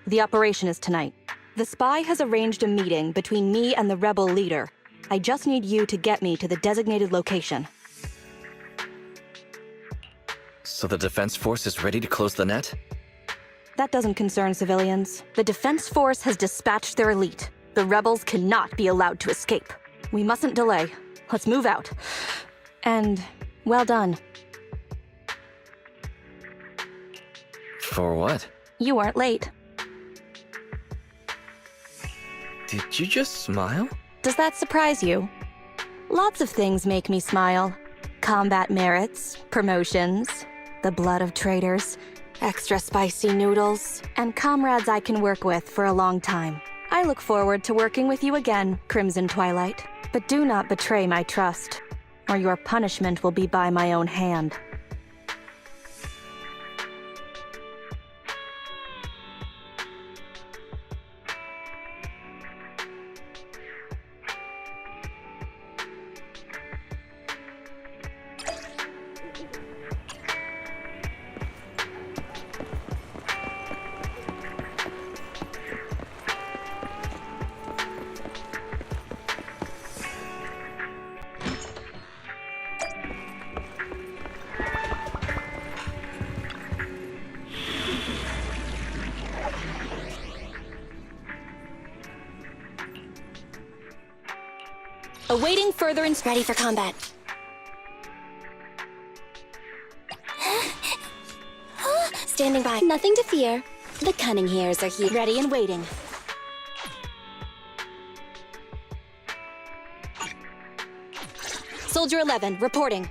The operation is tonight. The spy has arranged a meeting between me and the rebel leader. I just need you to get me to the designated location. So the defense force is ready to close the net? That doesn't concern civilians. The defense force has dispatched their elite. The rebels cannot be allowed to escape. We mustn't delay. Let's move out. And well done. For what? You weren't late. Did you just smile? Does that surprise you? Lots of things make me smile. Combat merits, promotions, the blood of traitors, extra spicy noodles, and comrades I can work with for a long time. I look forward to working with you again, Crimson Twilight. But do not betray my trust, or your punishment will be by my own hand. Awaiting further ready for combat. Standing by. Nothing to fear. The cunning hairs are here. Ready and waiting. Soldier 11, reporting.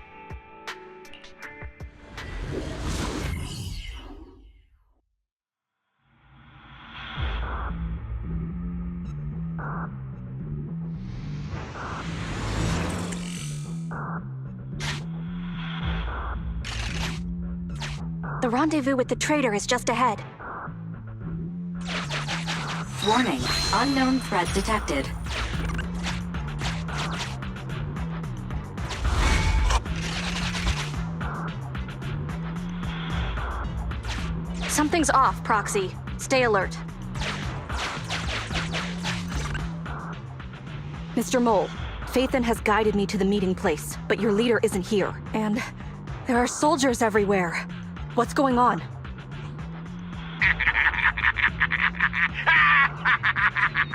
The rendezvous with the traitor is just ahead. Warning, unknown threat detected. Something's off, Proxy. Stay alert. Mr. Mole, Phaethon has guided me to the meeting place, but your leader isn't here. And there are soldiers everywhere. What's going on?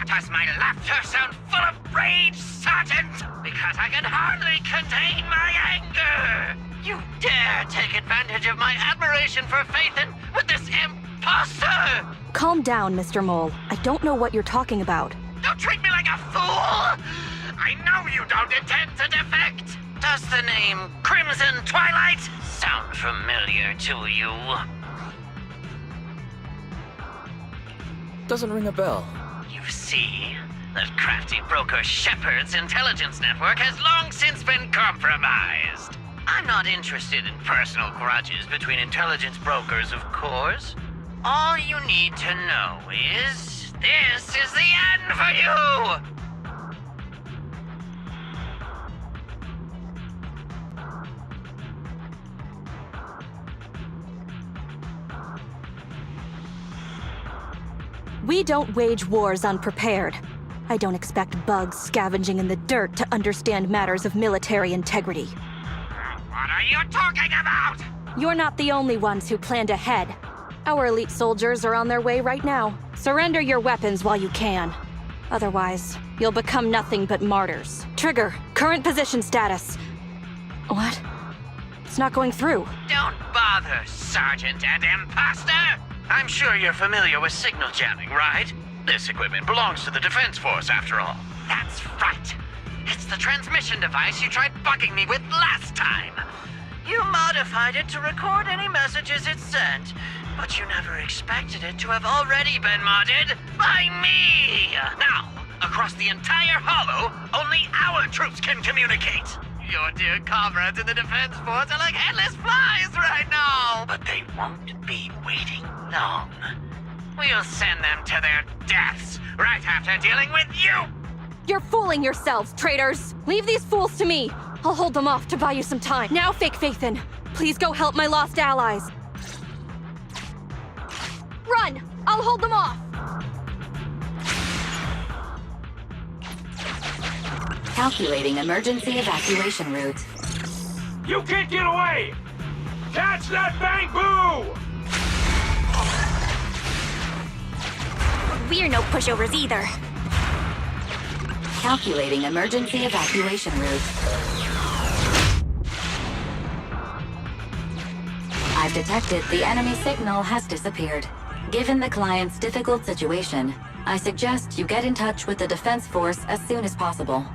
Does my laughter sound full of rage, Sergeant? Because I can hardly contain my anger! You dare take advantage of my admiration for Phaethon with this imposter! Calm down, Mr. Mole. I don't know what you're talking about. Don't treat me like a fool! I know you don't intend to defect! Does the name Crimson Twilight sound familiar to you? Doesn't ring a bell. You see, that crafty broker Shepard's intelligence network has long since been compromised. I'm not interested in personal grudges between intelligence brokers, of course. All you need to know is, this is the end for you! We don't wage wars unprepared. I don't expect bugs scavenging in the dirt to understand matters of military integrity. What are you talking about? You're not the only ones who planned ahead. Our elite soldiers are on their way right now. Surrender your weapons while you can. Otherwise, you'll become nothing but martyrs. Trigger, current position status. What? It's not going through. Don't bother, Sergeant and Imposter! I'm sure you're familiar with signal jamming, right? This equipment belongs to the Defense Force, after all. That's right. It's the transmission device you tried bugging me with last time. You modified it to record any messages it sent, but you never expected it to have already been modded by me! Now, across the entire Hollow, only our troops can communicate. Your dear comrades in the Defense Force are like headless flies right now! But they won't be waiting long. We'll send them to their deaths right after dealing with you! You're fooling yourselves, traitors! Leave these fools to me! I'll hold them off to buy you some time. Now, Fake Phaethon, please go help my lost allies. Run! I'll hold them off! Calculating emergency evacuation route. You can't get away! Catch that bang-boo! We're no pushovers either. Calculating emergency evacuation route. I've detected the enemy signal has disappeared. Given the client's difficult situation, I suggest you get in touch with the defense force as soon as possible.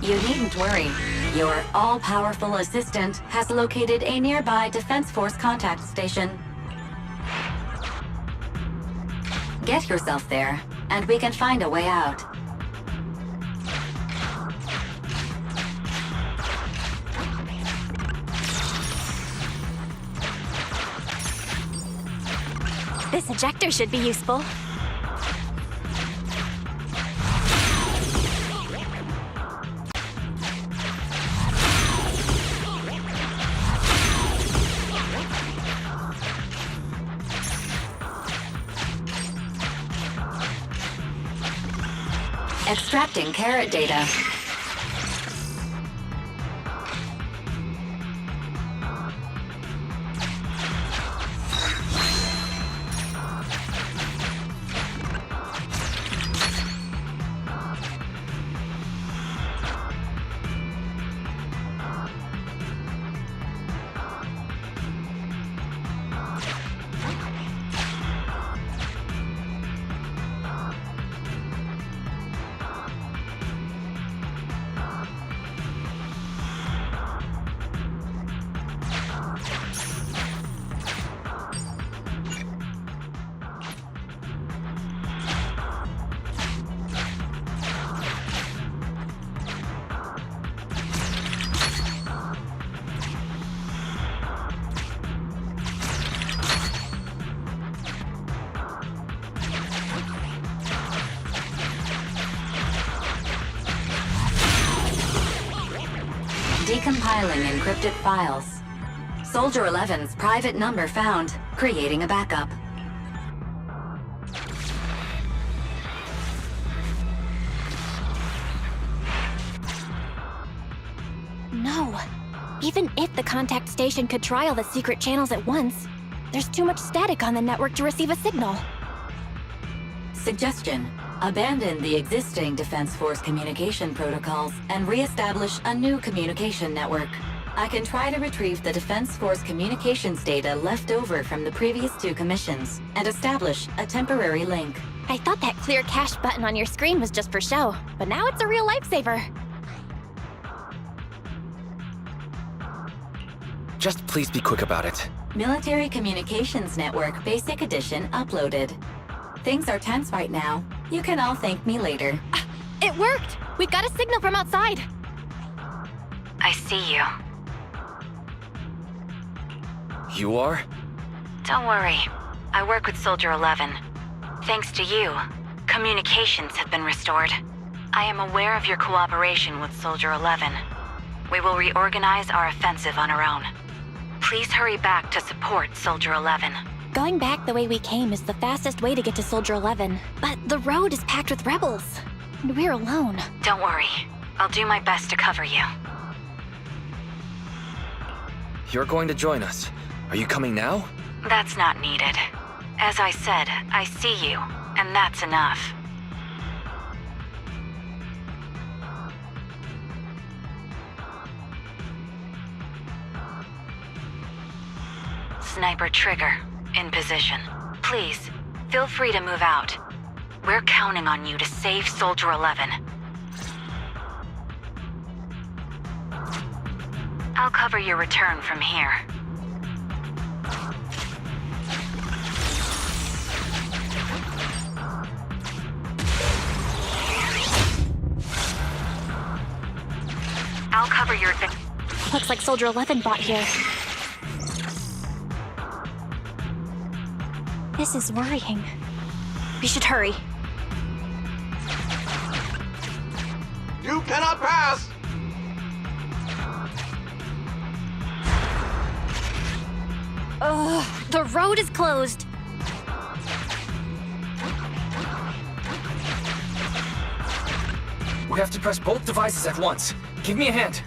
You needn't worry. Your all-powerful assistant has located a nearby defense force contact station. Get yourself there, and we can find a way out. This ejector should be useful. Extracting carrot data. Decompiling encrypted files. Soldier 11's private number found, creating a backup. No. Even if the contact station could try all the secret channels at once, there's too much static on the network to receive a signal. Suggestion: abandon the existing Defense Force communication protocols and re-establish a new communication network. I can try to retrieve the Defense Force communications data left over from the previous 2 commissions and establish a temporary link. I thought that clear cache button on your screen was just for show, but now it's a real lifesaver. Just please be quick about it. Military Communications Network Basic Edition uploaded. Things are tense right now. You can all thank me later. It worked! We got a signal from outside! I see you. You are? Don't worry. I work with Soldier 11. Thanks to you, communications have been restored. I am aware of your cooperation with Soldier 11. We will reorganize our offensive on our own. Please hurry back to support Soldier 11. Going back the way we came is the fastest way to get to Soldier 11. But the road is packed with rebels. And we're alone. Don't worry. I'll do my best to cover you. You're going to join us. Are you coming now? That's not needed. As I said, I see you, and that's enough. Sniper trigger, in position. Please, feel free to move out. We're counting on you to save Soldier 11. I'll cover your return from here. I'll cover your... Looks like Soldier 11 bought here. This is worrying. We should hurry. You cannot pass! Ugh, The road is closed. We have to press both devices at once. Give me a hand.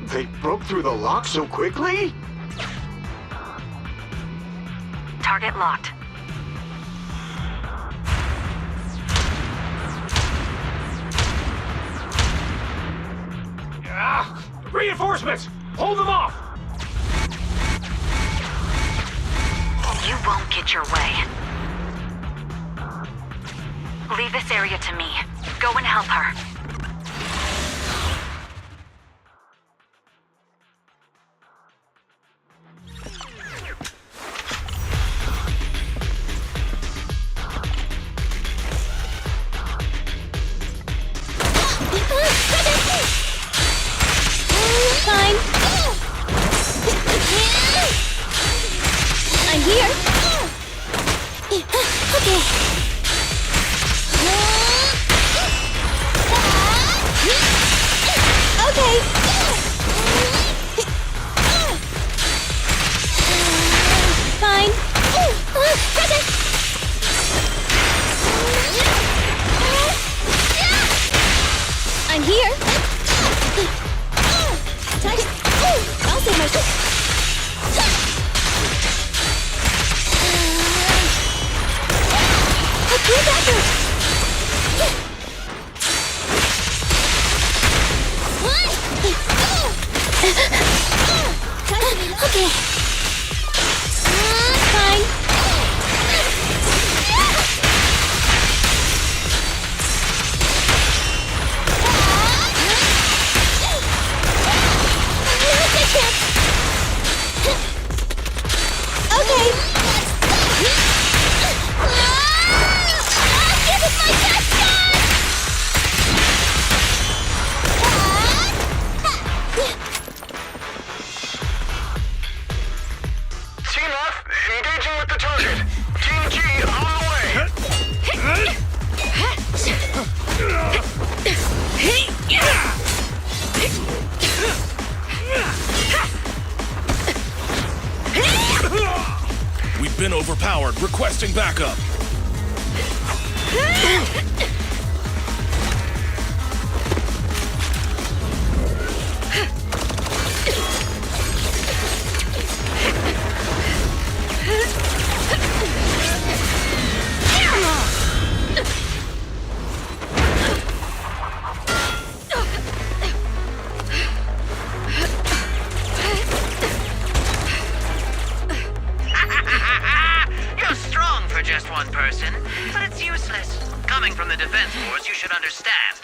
They broke through the lock so quickly? Target locked. Reinforcements! Hold them off! You won't get your way. Leave this area to me. Go and help her. Fine. I'm here. Okay. Okay. Fine. Present. I'm here. I'll save myself. A cool record. Okay. Fine. Okay. Give it my best shot! Team F, engaging with the target. Team G, on the way. We've been overpowered. Requesting backup. You're strong for just one person, but it's useless. Coming from the Defense Force, you should understand.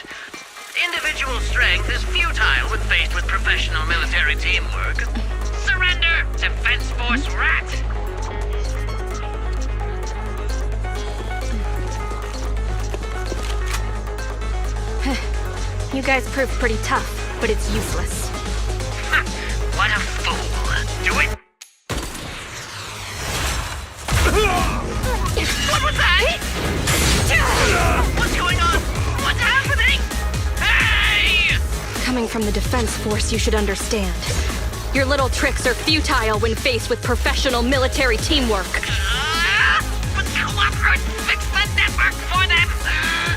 Individual strength is futile when faced with professional military teamwork. Surrender, Defense Force rat! You guys proved pretty tough, but it's useless. Ha, what a fool. Do it! What was that? What's going on? What's happening? Hey! Coming from the Defense Force, you should understand. Your little tricks are futile when faced with professional military teamwork. But cooperate, fix the network for them!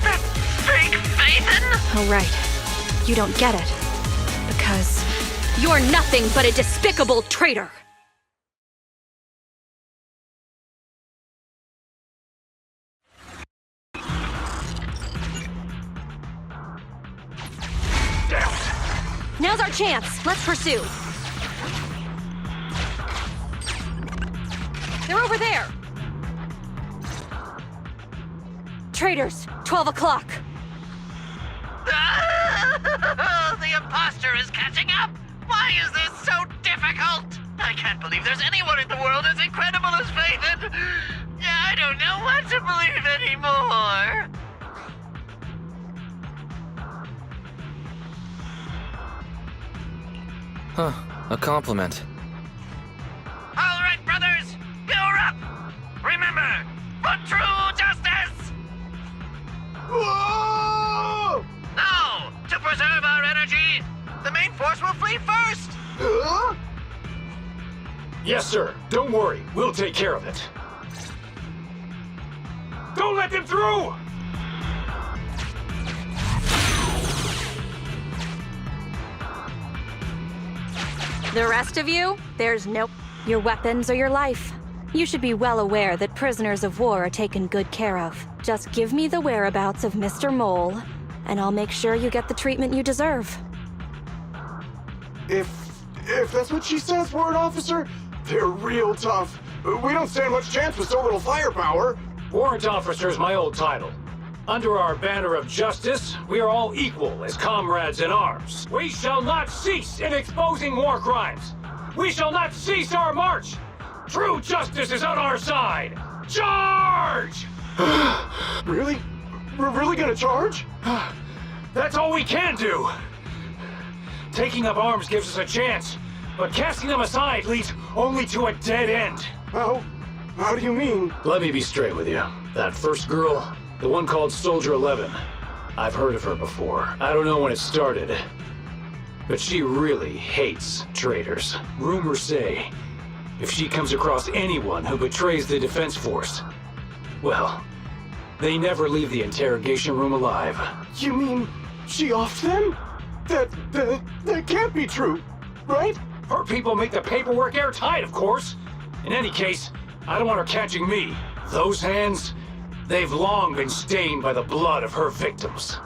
That fake Phaethon? Oh, right. You don't get it. Because you're nothing but a despicable traitor. Now's our chance. Let's pursue. They're over there. Traitors, 12 o'clock. The imposter is catching up! Why is this so difficult? I can't believe there's anyone in the world as incredible as Phaethon! I don't know what to believe anymore! Huh, a compliment. All right, brothers, you're up! Remember, for true justice! Whoa! Now, to preserve our energy, the main force will flee first! Yes, sir. Don't worry. We'll take care of it. Don't let them through! The rest of you, there's no... Your weapons or your life. You should be well aware that prisoners of war are taken good care of. Just give me the whereabouts of Mr. Mole, and I'll make sure you get the treatment you deserve. If that's what she says, Warrant Officer, they're real tough. We don't stand much chance with so little firepower. Warrant Officer is my old title. Under our banner of justice, we are all equal as comrades in arms. We shall not cease in exposing war crimes. We shall not cease our march. True justice is on our side. Charge! Really? We're really gonna charge? That's all we can do. Taking up arms gives us a chance, but casting them aside leads only to a dead end. How do you mean? Let me be straight with you. That first girl, the one called Soldier 11, I've heard of her before. I don't know when it started, but she really hates traitors. Rumors say, if she comes across anyone who betrays the Defense Force, well, they never leave the interrogation room alive. You mean she offed them? That can't be true, right? Her people make the paperwork airtight, of course. In any case, I don't want her catching me. Those hands, they've long been stained by the blood of her victims.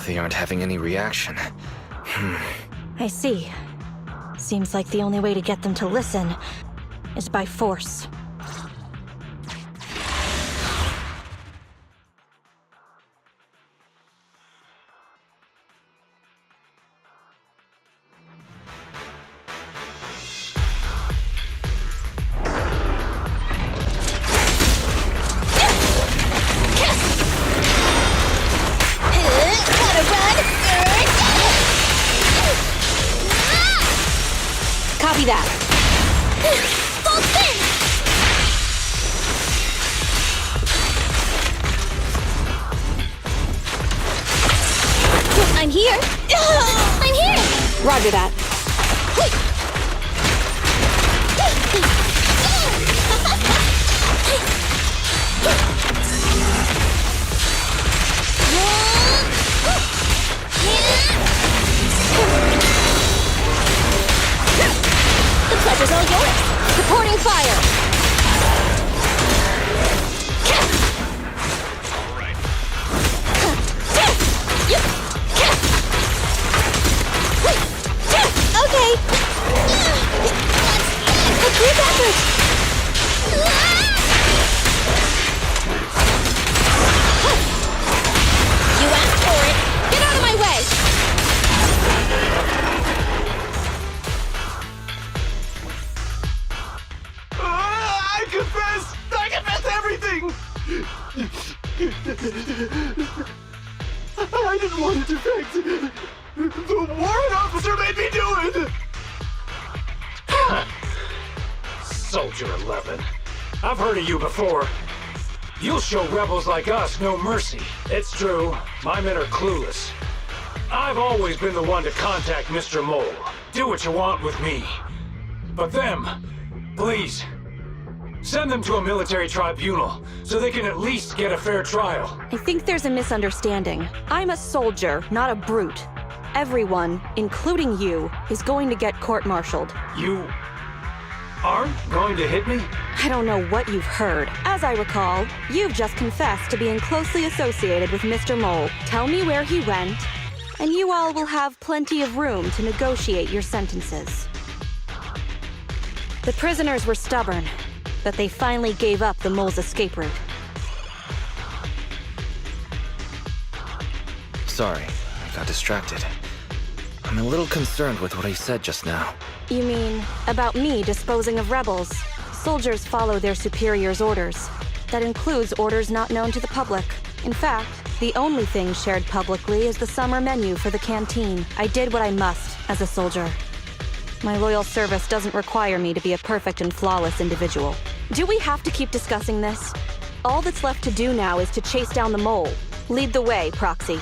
They aren't having any reaction. I see. Seems like the only way to get them to listen is by force. Copy that. Full spin! I'm here! I'm here! Roger that. The pleasure's all yours! Supporting fire! Okay! A group effort! You asked for it! Get out of my way! I confess everything! I didn't want to defect. The warrant officer made me do it! Soldier 11. I've heard of you before. You'll show rebels like us no mercy. It's true, my men are clueless. I've always been the one to contact Mr. Mole. Do what you want with me. But them, please, send them to a military tribunal so they can at least get a fair trial. I think there's a misunderstanding. I'm a soldier, not a brute. Everyone, including you, is going to get court-martialed. You aren't going to hit me? I don't know what you've heard. As I recall, you've just confessed to being closely associated with Mr. Mole. Tell me where he went, and you all will have plenty of room to negotiate your sentences. The prisoners were stubborn, but they finally gave up the Mole's escape route. Sorry, I got distracted. I'm a little concerned with what he said just now. You mean, about me disposing of rebels? Soldiers follow their superiors' orders. That includes orders not known to the public. In fact, the only thing shared publicly is the summer menu for the canteen. I did what I must as a soldier. My loyal service doesn't require me to be a perfect and flawless individual. Do we have to keep discussing this? All that's left to do now is to chase down the mole. Lead the way, Proxy.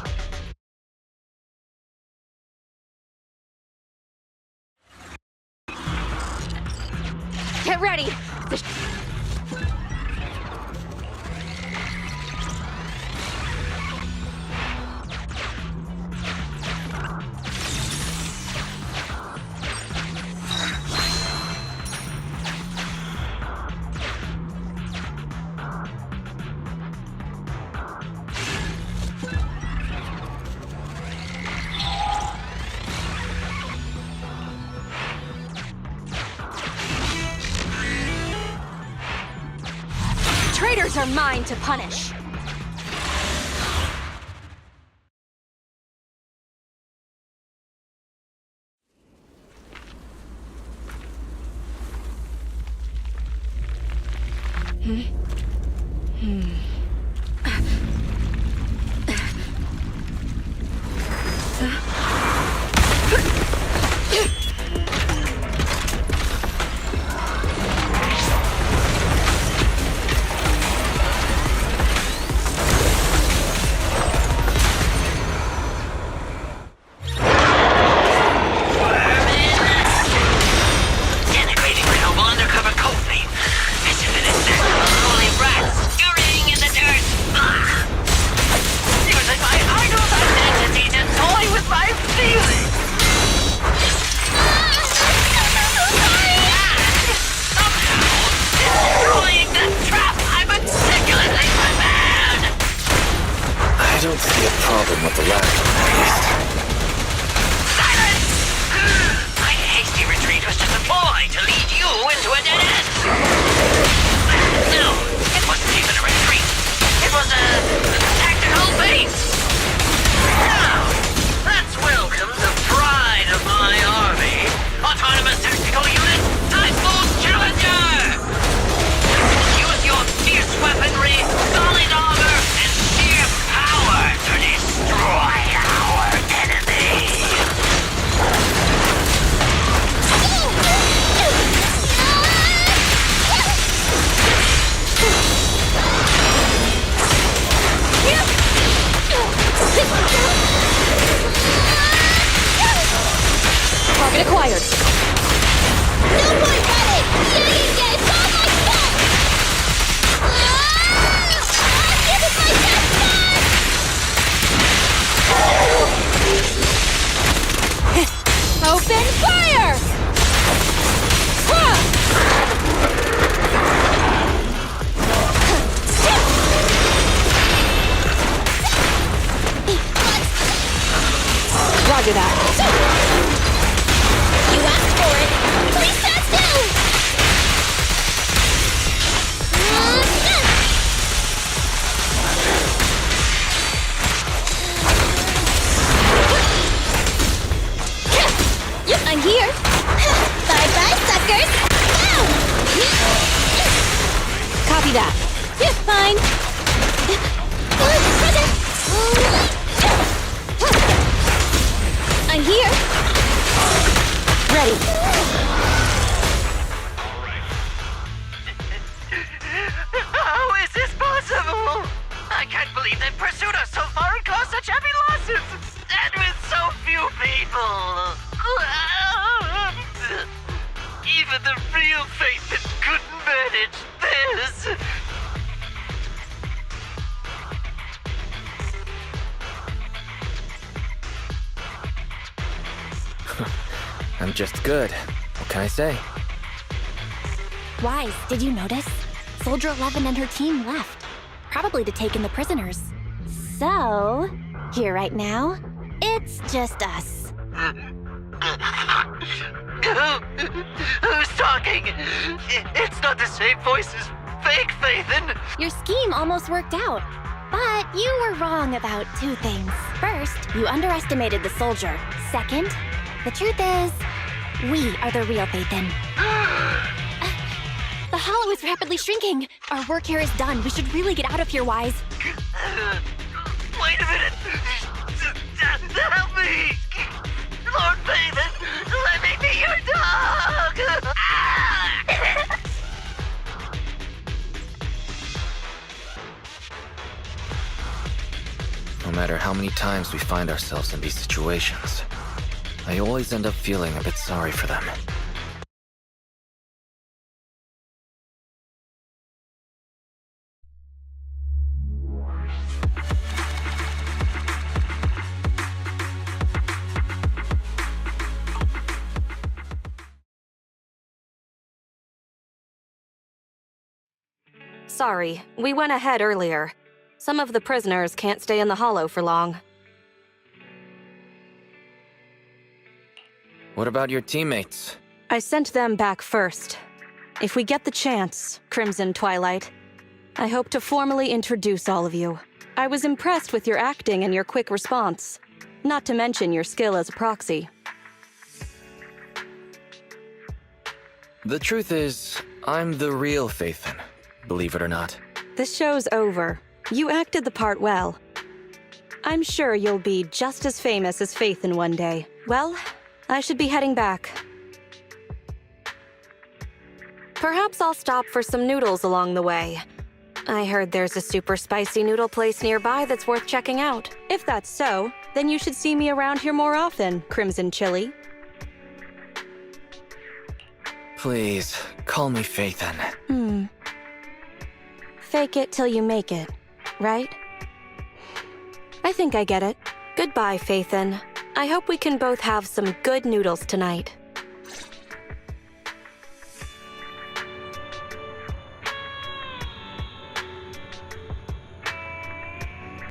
Get ready! Traitors are mine to punish. I don't see a problem with the last one, at least. Silence! My hasty retreat was just a ploy to lead you into a dead end. No, it wasn't even a retreat. It was a tactical base. Now, let's welcome the pride of my army. Autonomous Tactical Unit, Typhoon Challenger! Use your fierce weaponry, solid armor, and sheer power to destroy our enemy! Target acquired. No more running! Yeah, it's all my fault! Give it my best shot! Open fire! Roger that. You asked for it! Please stand still! Yep, I'm here! Bye-bye, suckers! Ow! Copy that. Yep, fine! Present! I'm here! Ready. How is this possible? I can't believe they've pursued us so far and caused such heavy losses! And with so few people! Even the real faithful couldn't manage this! I'm just good. What can I say? Wise, did you notice? Soldier 11 and her team left. Probably to take in the prisoners. So, here right now, it's just us. Who's talking? It's not the same voice as fake Faithin! Your scheme almost worked out. But you were wrong about two things. First, you underestimated the soldier. Second, the truth is, we are the real Faithin. The hollow is rapidly shrinking. Our work here is done. We should really get out of here, Wise. Wait a minute! Help me! Lord Faithin, let me be your dog! matter how many times we find ourselves in these situations, I always end up feeling a bit sorry for them. Sorry, we went ahead earlier. Some of the prisoners can't stay in the hollow for long. What about your teammates? I sent them back first. If we get the chance, Crimson Twilight, I hope to formally introduce all of you. I was impressed with your acting and your quick response, not to mention your skill as a proxy. The truth is, I'm the real Phaethon, believe it or not. This show's over. You acted the part well. I'm sure you'll be just as famous as Phaethon one day. Well, I should be heading back. Perhaps I'll stop for some noodles along the way. I heard there's a super spicy noodle place nearby that's worth checking out. If that's so, then you should see me around here more often, Crimson Chili. Please, call me Phaethon. Fake it till you make it, right? I think I get it. Goodbye, Phaethon. I hope we can both have some good noodles tonight.